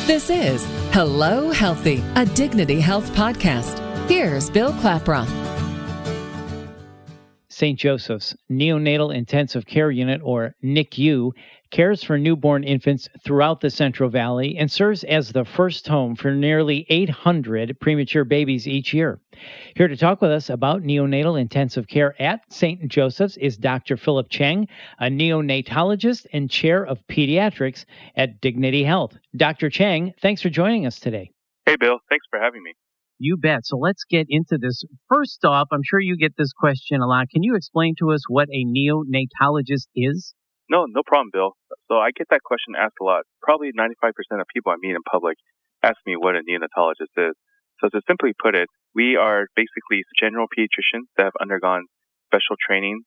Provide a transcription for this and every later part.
This is Hello Healthy, a Dignity Health podcast. Here's Bill Klaproth. St. Joseph's Neonatal Intensive Care Unit, or NICU, cares for newborn infants throughout the Central Valley and serves as the first home for nearly 800 premature babies each year. Here to talk with us about neonatal intensive care at St. Joseph's is Dr. Philip Cheng, a neonatologist and chair of pediatrics at Dignity Health. Dr. Cheng, thanks for joining us today. Hey, Bill. Thanks for having me. You bet. So let's get into this. First off, I'm sure you get this question a lot. Can you explain to us what a neonatologist is? No problem, Bill. So I get that question asked a lot. Probably 95% of people I meet in public ask me what a neonatologist is. So to simply put it, we are basically general pediatricians that have undergone special training.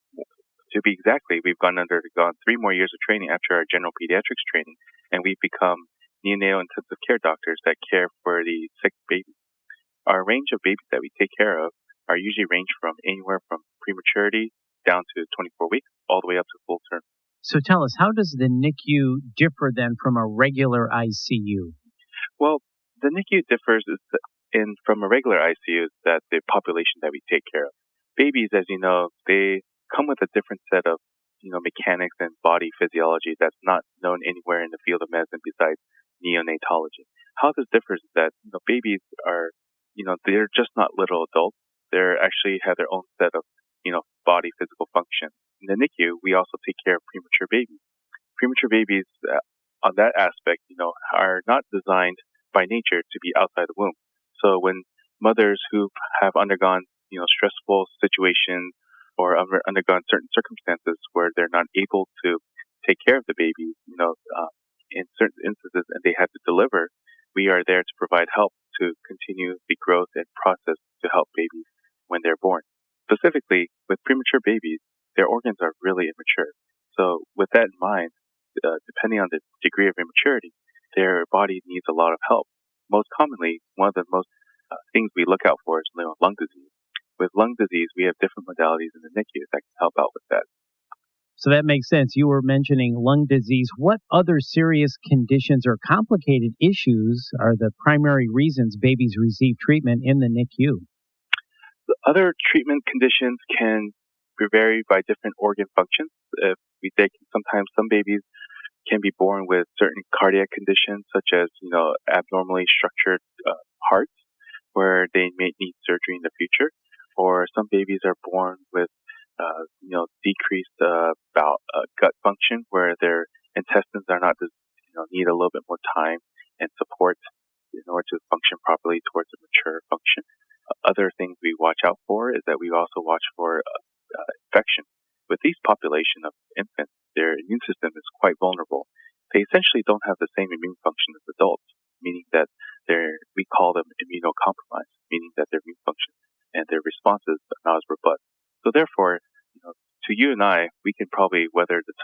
To be exactly, we've undergone 3 more years of training after our general pediatrics training, and we've become neonatal intensive care doctors that care for the sick babies. Our range of babies that we take care of are usually range from anywhere from prematurity down to 24 weeks, all the way up to full term. So tell us, how does the NICU differ then from a regular ICU? Well, the NICU differs from a regular ICU is that the population that we take care of. Babies, as you know, they come with a different set of, mechanics and body physiology that's not known anywhere in the field of medicine besides neonatology. How this differs is that, babies are, they're just not little adults. They actually have their own set of, body physical function. In the NICU, we also take care of premature babies. Premature babies, on that aspect, are not designed by nature to be outside the womb. So when mothers who have undergone, stressful situations or undergone certain circumstances where they're not able to take care of the baby, in certain instances, and they have to deliver, we are there to provide help to continue the growth and process to help babies when they're born. Specifically, with premature babies, their organs are really immature. So with that in mind, depending on the degree of immaturity, their body needs a lot of help. Most commonly, one of the most things we look out for is lung disease. With lung disease, we have different modalities in the NICU that can help out with that. So that makes sense. You were mentioning lung disease. What other serious conditions or complicated issues are the primary reasons babies receive treatment in the NICU? The other treatment conditions can vary by different organ functions. Sometimes some babies can be born with certain cardiac conditions, such as abnormally structured hearts, where they may need surgery in the future. Or some babies are born with decreased gut function, where their intestines are not need a little bit more time and support in order to function properly towards a mature function. Other things we watch out for is that we also watch for infection. With these population of infants, their immune system is quite vulnerable. They essentially don't have the same immune function as adults, meaning that we call them immunocompromised, meaning that their immune function and their responses are not as robust. So therefore, to you and I, we can probably weather the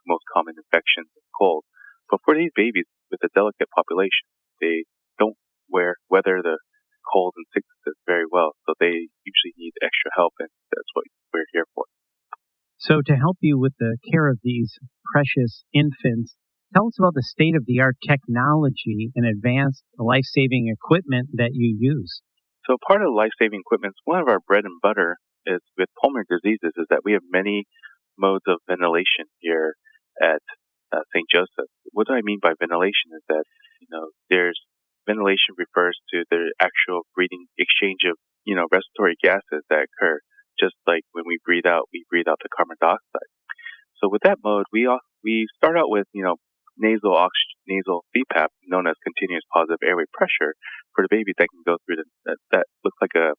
most common infections and cold. But for these babies with a delicate population, they don't weather the cold and sicknesses very well. So they usually need extra help, and that's what we're here for. So to help you with the care of these precious infants, tell us about the state-of-the-art technology and advanced life-saving equipment that you use. So part of life-saving equipment, one of our bread and butter is with pulmonary diseases, is that we have many modes of ventilation here at St. Joseph. What do I mean by ventilation is that, there's ventilation refers to the actual breathing exchange of, respiratory gases that occur. Just like when we breathe out the carbon dioxide. So with that mode, we start out with, nasal CPAP, known as continuous positive airway pressure, for the baby that can go through that looks like a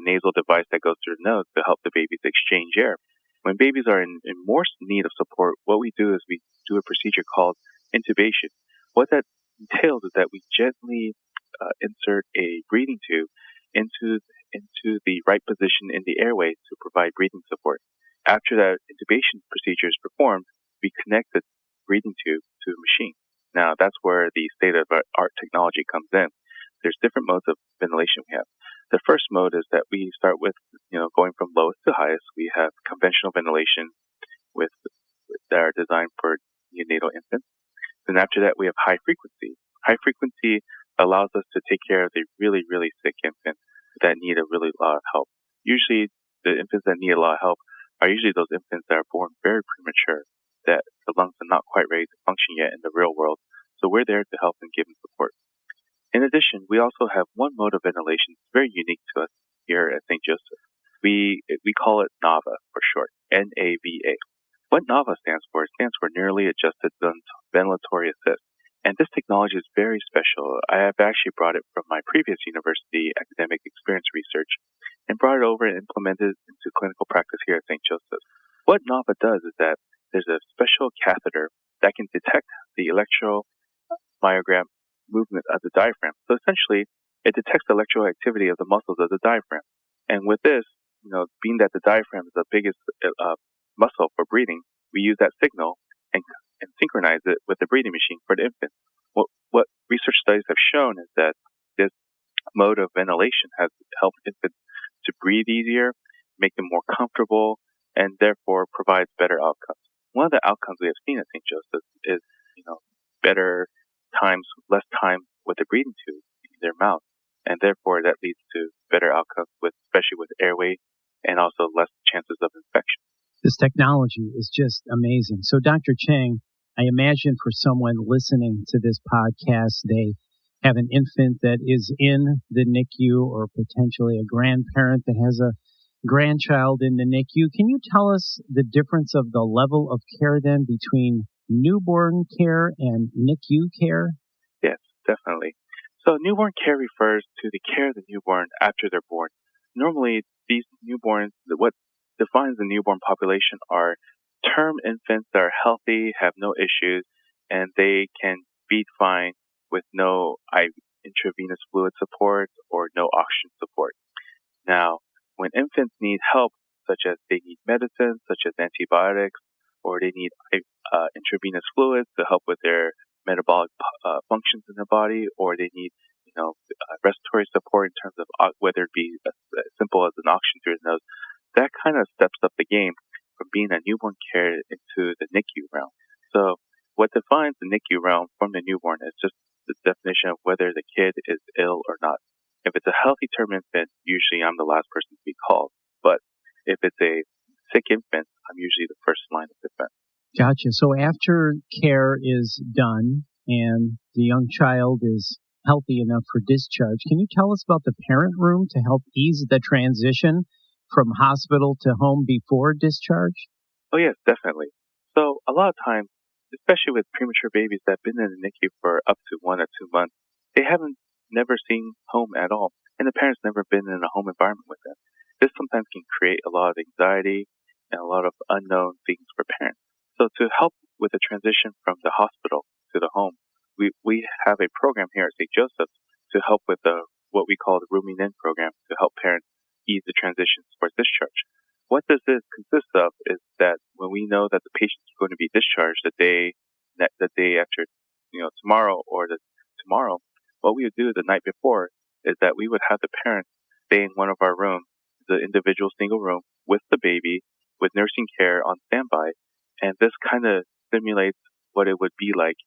nasal device that goes through the nose to help the babies exchange air. When babies are in more need of support, what we do is we do a procedure called intubation. What that entails is that we gently insert a breathing tube into the right position in the airway to provide breathing support. After that intubation procedure is performed, we connect the breathing tube to a machine. Now, that's where the state-of-the-art technology comes in. There's different modes of ventilation we have. The first mode is that we start with, going from lowest to highest. We have conventional ventilation that are designed for neonatal infants. Then after that, we have high frequency. High frequency allows us to take care of the really, really sick infants that need a really lot of help. Usually, the infants that need a lot of help are usually those infants that are born very premature, that the lungs are not quite ready to function yet in the real world. So we're there to help and give them support. In addition, we also have one mode of ventilation that's very unique to us here at St. Joseph. We call it NAVA for short, N-A-V-A. What NAVA stands for, it stands for Nearly Adjusted Ventilatory Assist. And this technology is very special. I have actually brought it from my previous university academic experience research and brought it over and implemented it into clinical practice here at St. Joseph. What NAVA does is that there's a special catheter that can detect the electromyogram movement of the diaphragm. So essentially, it detects the electrical activity of the muscles of the diaphragm. And with this, being that the diaphragm is the biggest muscle for breathing, we use that signal and synchronize it with the breathing machine for the infant. What research studies have shown is that this mode of ventilation has helped infants to breathe easier, make them more comfortable, and therefore provides better outcomes. One of the outcomes we have seen at St. Joseph is, better times, less time with the breathing tube in their mouth, and therefore that leads to better outcomes especially with airway, and also less chances of infection. This technology is just amazing. So, Dr. Chang, I imagine for someone listening to this podcast, they have an infant that is in the NICU or potentially a grandparent that has a grandchild in the NICU. Can you tell us the difference of the level of care then between newborn care and NICU care? Yes, definitely. So newborn care refers to the care of the newborn after they're born. Normally, these newborns, what defines the newborn population are term infants that are healthy, have no issues, and they can feed fine with no intravenous fluid support or no oxygen support. Now, when infants need help, such as they need medicine, such as antibiotics, or they need intravenous fluids to help with their metabolic functions in their body, or they need respiratory support in terms of whether it be as simple as an oxygen through the nose, that kind of steps up the game from being a newborn care into the NICU realm. So what defines the NICU realm from the newborn is just the definition of whether the kid is ill or not. If it's a healthy term infant, usually I'm the last person to be called. But if it's a sick infant, I'm usually the first line of defense. Gotcha. So after care is done and the young child is healthy enough for discharge, can you tell us about the parent room to help ease the transition from hospital to home before discharge? Oh, yes, definitely. So a lot of times, especially with premature babies that have been in the NICU for up to 1 or 2 months, they haven't never seen home at all, and the parents never been in a home environment with them. This sometimes can create a lot of anxiety and a lot of unknown things for parents. So to help with the transition from the hospital to the home, we have a program here at St. Joseph's to help with what we call the rooming in program to help parents ease the transition towards discharge. What this consists of is that when we know that the patient is going to be discharged the day after, tomorrow or tomorrow, what we would do the night before is that we would have the parents stay in one of our rooms, the individual single room with the baby, with nursing care on standby, and this kind of simulates what it would be like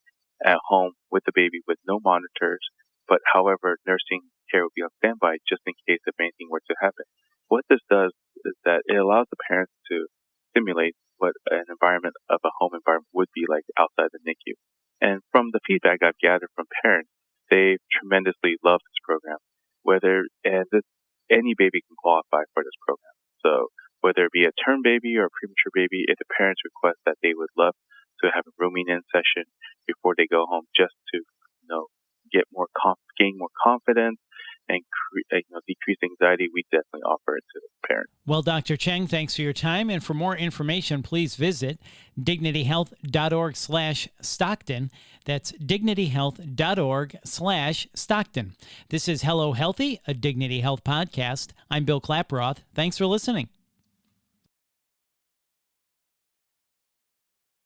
at home with the baby with no monitors, but however, nursing care will be on standby just in case if anything were to happen. What this does is that it allows the parents to simulate what an environment of a home environment would be like outside the NICU. And from the feedback I've gathered from parents, they tremendously love this program. Any baby can qualify for this program. So whether it be a term baby or a premature baby, if the parents request that they would love to have a rooming in session before they go home, just to gain more confidence and decrease anxiety, we definitely offer it to the parents. Well, Dr. Cheng, thanks for your time. And for more information, please visit dignityhealth.org/Stockton. That's dignityhealth.org/Stockton. This is Hello Healthy, a Dignity Health podcast. I'm Bill Klaproth. Thanks for listening.